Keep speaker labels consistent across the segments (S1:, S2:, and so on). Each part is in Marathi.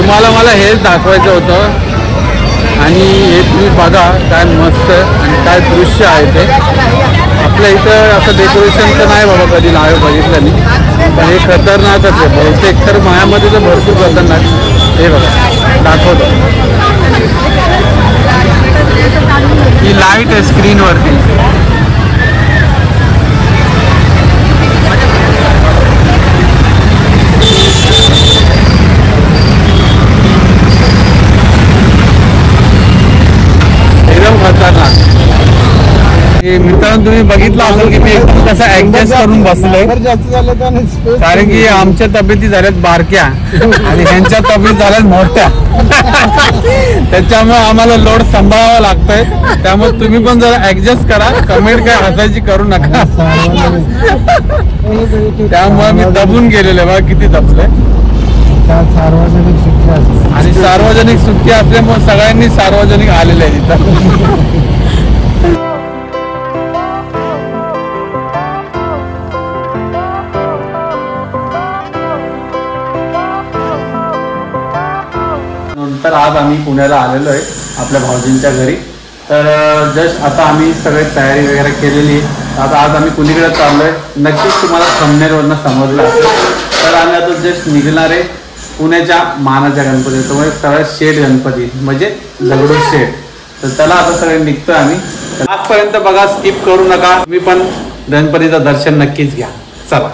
S1: तुम्हाला मला हेच दाखवायचं होतं आणि हे तुम्ही बघा काय मस्त आणि काय दृश्य आहे ते. आपल्या इथं असं डेकोरेशन तर नाही बाबा कधी लाईव्ह बघितलं मी, पण हे खतरनाकच आहे बहुतेक तर मायामध्ये तर भरपूर खतरनाक. हे बघा दाखवतो, ही लाईट आहे स्क्रीनवरती. मित्रांनो तुम्ही बघितलं असेल की मी एकदम कसं ऍडजस्ट करून बसलोय, कारण की आमच्या तब्येती झाल्यात बारक्या आणि ह्यांच्या तब्येत झाल्यात मोठ्या. त्याच्यामुळे आम्हाला लोड सांभाळावा लागतोय. त्यामुळे तुम्ही पण जरा ऍडजस्ट करा, कमेंट काय हसायची करू नका. त्यामुळे मी दबून गेलेलो बघा, किती दबलोय.
S2: सार्वजनिक सुट्टी
S1: आणि सार्वजनिक सुट्टी असल्यामुळे सगळ्यांनी सार्वजनिक आलेले आहे तिथं. तर आज आम्ही पुण्याला आलेलो आहे आपल्या भाऊजींच्या घरी. तर जस्ट आता आम्ही सगळी तयारी वगैरे केलेली आहे. आता आज आम्ही कुणीकडे चाललो आहे नक्कीच तुम्हाला थंबनेलवरनं समजलं असेल. तर आम्ही आता जस्ट निघणार आहे पुण्याच्या मानाच्या गणपती, तो म्हणजे सगळ्यात शेठ गणपती म्हणजे दगडूशेठ शेठ. तर चला आता सगळे निघतोय आम्ही. आजपर्यंत बघा, स्किप करू नका. तुम्ही पण गणपतीचं दर्शन नक्कीच घ्या. चला.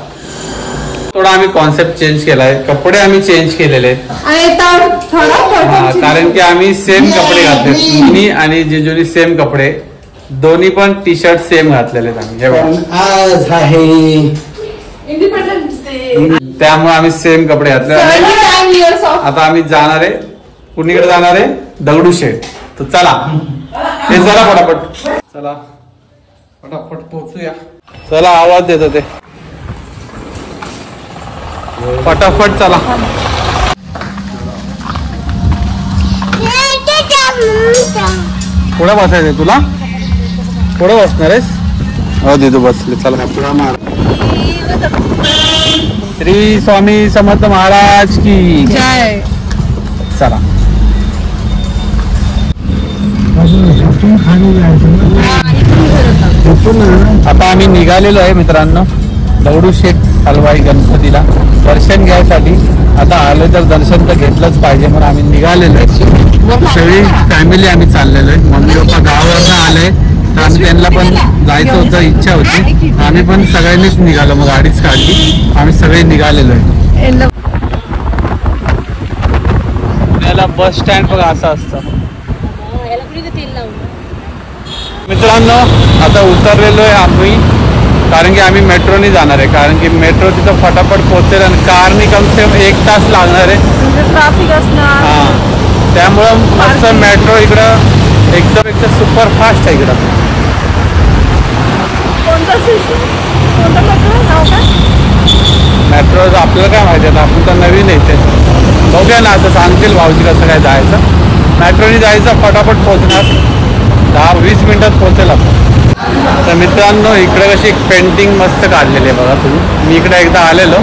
S1: थोडा आम्ही कॉन्सेप्ट चेंज केलाय, कपडे आम्ही चेंज केलेले कारण की आम्ही सेम कपडे घातले. मिनी आणि जिजूनी सेम कपडे, दोन्ही पण टी शर्ट सेम घातलेले आहेत आम्ही. हे बघा
S2: आज आहे
S3: इंडिपेंडन्स डे,
S1: त्यामुळे आम्ही सेम कपडे घातले. आता आम्ही जाणार आहे कुणीकडे जाणार आहे दगडूशेठ. तर चला हे चला फटाफट, चला फटाफट पोहोचूया. चला आवाज देतो ते फटाफट चला. पुढे बसायचंय तुला, पुढे बसणार आहेस? हो दिदू बसले. चला श्री स्वामी समर्थ महाराज की जय. चला आता आम्ही निघालेलो आहे मित्रांनो दगडूशेठ हलवाई गणपतीला दर्शन घ्यायसाठी. आता आलो तर दर्शन तर घेतलंच पाहिजे म्हणून आम्ही निघालेलो आहे. सगळी फॅमिली आम्ही चाललेलो आहे. मम्मी पप्पा गावावरनं आले तर आम्ही त्यांना पण जायचं होतं, इच्छा होती. आम्ही पण सगळ्यांनीच निघालो, मग गाडीच काढली, आम्ही सगळे निघालेलो आहे. पुण्याला बस स्टँड बघा असं असतं मित्रांनो. आता उतरलेलो आहे आम्ही, कारण की आम्ही मेट्रोने जाणार आहे. कारण की मेट्रो तिथं फटाफट पोहोचेल आणि कारनी कम से कम 1 तास लागणार आहे,
S3: ट्रॅफिक असणार.
S1: हां, त्यामुळं मस्त मेट्रो इकडं एकदम सुपर फास्ट आहे इकडं. मेट्रो आपल्याला काय माहिती आहे, आपण तर नवीन येते. बघूया ना आता सांगतील भाऊजी कसं काय जायचं. मेट्रोने जायचं, फटाफट पोहोचणार, 10-20 मिनिटात पोहोचेल आपण. तर मित्रांनो इकडे कशी एक पेंटिंग मस्त काढलेली आहे बघा तुम्ही. मी इकडे एकदा आलेलो,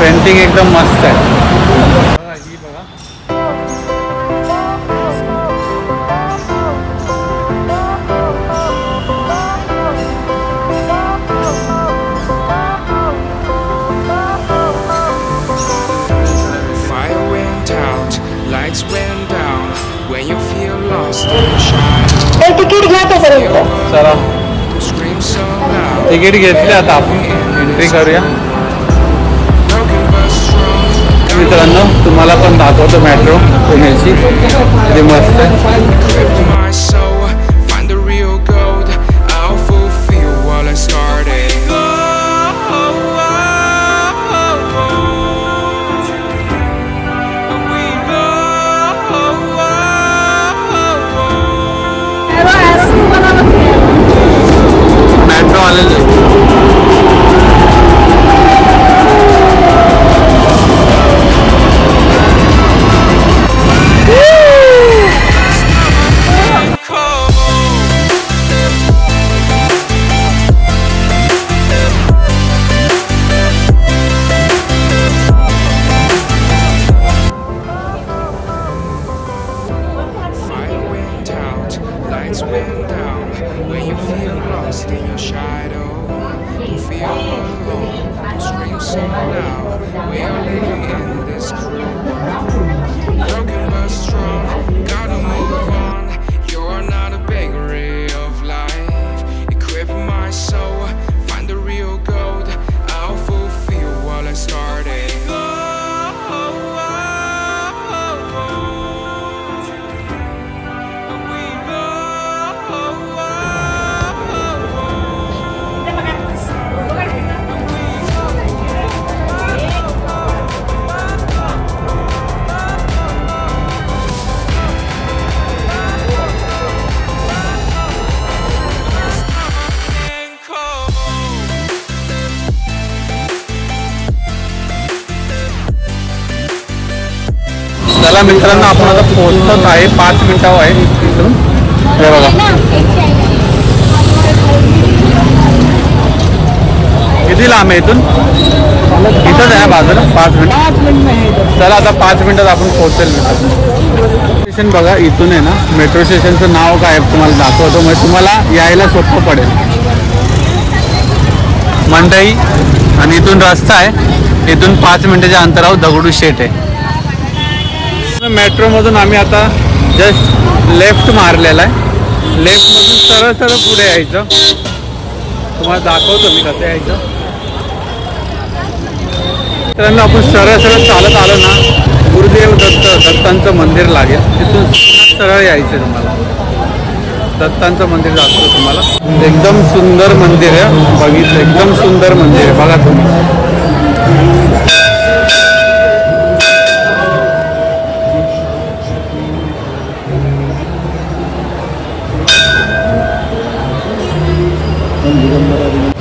S1: पेंटिंग एकदम मस्त आहे. ही बघा
S3: तिकीट घ्या तोपर्यंत.
S1: चला तिकीट घेतली, आता आपण एंट्री करूया. मित्रांनो तुम्हाला पण दाखवतो मेट्रो पुण्याची, किती मस्त आहे. मेट्रो आलेलं चला मित्रांनो, आपण आता पोहोचत आहे, 5 मिनिटावर आहे इथून. हे बघा किती लांब आहे इथून, इथंच आहे बाजूला. 5 मिनिट. चला आता 5 मिनिटात आपण पोहोचेल मित्रांनो. स्टेशन बघा इथून आहे ना, मेट्रो स्टेशनचं नाव काय तुम्हाला दाखवतो, म्हणजे तुम्हाला यायला सोपं पडेल. मंडई आणि इथून रस्ता आहे, इथून 5 मिनिटाच्या अंतरावर दगडूशेठ आहे. मेट्रोमधून आम्ही आता जस्ट लेफ्ट मारलेला आहे. लेफ्टमधून सरळ सरळ पुढे यायचं. तुम्हाला दाखवतो मी कसं यायचं. मित्रांनो, आपण सरळ सरळ चालत आलो ना, गुरुदेव दत्तांचं मंदिर लागेल. तिथून सरळ यायचं तुम्हाला. दत्तांचं मंदिर दाखवतो तुम्हाला. एकदम सुंदर मंदिर आहे, बघितलं एकदम सुंदर मंदिर आहे बघा तुम्ही.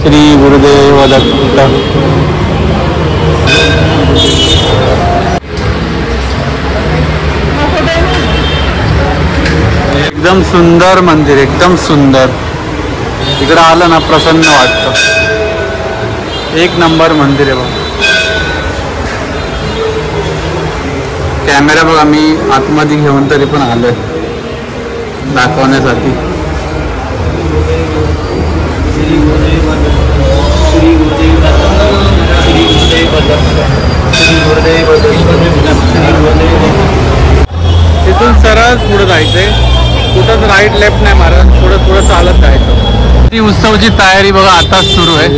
S1: श्री गुरुदेव दत्त. एकदम सुंदर मंदिर, एकदम सुंदर. इकडं आलं ना प्रसन्न वाटतं. एक नंबर मंदिर आहे बघा. कॅमेरा बघा मी आतमध्ये घेऊन तरी पण आलोय दाखवण्यासाठी. तिथून सरळ पुढे जायचंय, कुठंच राईट लेफ्ट नाही मारत, थोडं चालत जायचं. ती उत्सवची तयारी बघा आता सुरू आहे.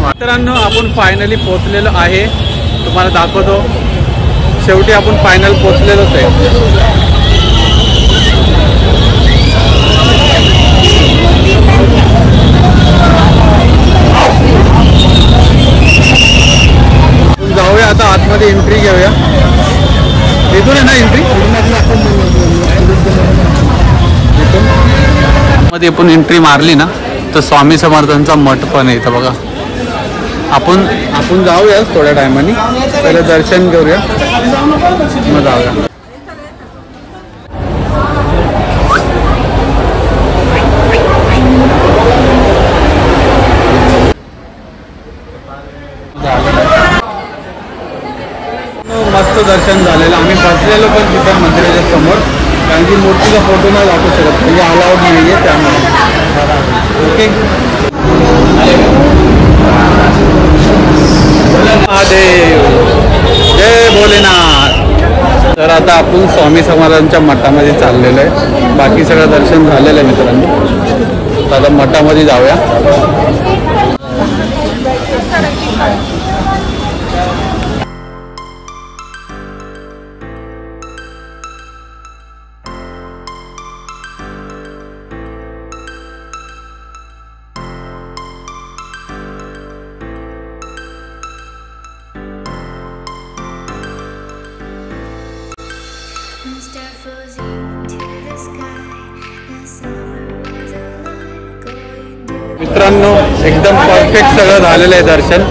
S1: मित्रांनो, आपण फायनली पोहोचलेलो आहे, तुम्हाला दाखवतो. शेवटी आपण फायनल पोहोचलेलोच आहे. जाऊया आता आतमध्ये, एंट्री घेऊया. इथून आहे ना एंट्री, मध्ये आपण एंट्री मारली ना तर स्वामी समर्थांचा मठ पण आहे इथं बघा. आपण जाऊया थोड्या टायमाने, पहिले दर्शन घेऊया मग जाऊया. मस्त दर्शन झालेलं. आम्ही बसलेलो पण तिथं मंदिराच्या समोर, कारण की मूर्तीचा फोटो नाही दाखवू शकत, म्हणजे अलाउड नाही आहे त्यामुळे. ओके. महादेव, जय भोलेनाथ. तर आता आपण स्वामी समर्थांच्या मठामध्ये चाललेलो आहे. बाकी सगळं दर्शन झालेलं आहे मित्रांनो. तर आता मठामध्ये जाऊया. मित्रांनो, एकदम परफेक्ट सगळं झालेलं आहे दर्शन.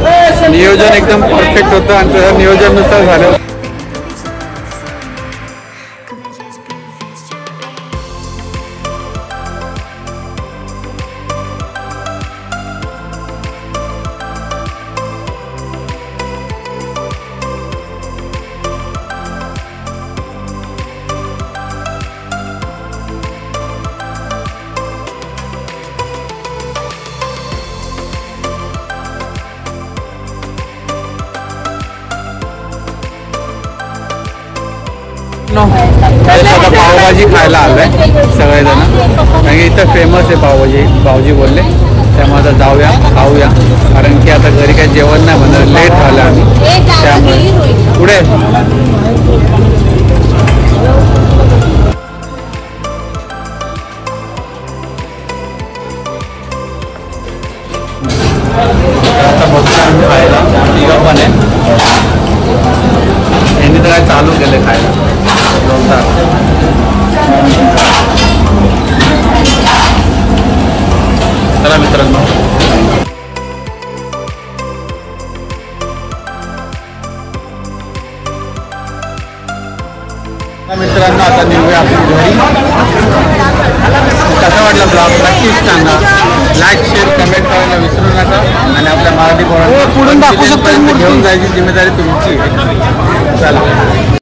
S1: नियोजन एकदम परफेक्ट होतं आणि त्याच्या नियोजनानुसार झालं. आता पावभाजी खायला आलोय सगळेजण, कारण की इथं फेमस आहे पावभाजी. भाऊजी बोलले त्यामुळे आता जाऊया खाऊया, कारण की आता घरी काही जेवण नाही म्हणणार, लेट झालं आम्ही त्यामुळे. पुढे आता बघतो आम्ही खायला. तिघं पण आहे, यांनी तर काय चालू केलं खायला. चला मित्रांनो, मित्रांनो आता निघूया आपण घरी. कसा वाटला ब्लॉग नक्कीच सांगा. लाईक शेअर कमेंट करायला विसरू नका. आणि आपल्या मराठी पोरांना घेऊन जायची जिम्मेदारी तुमची. चला.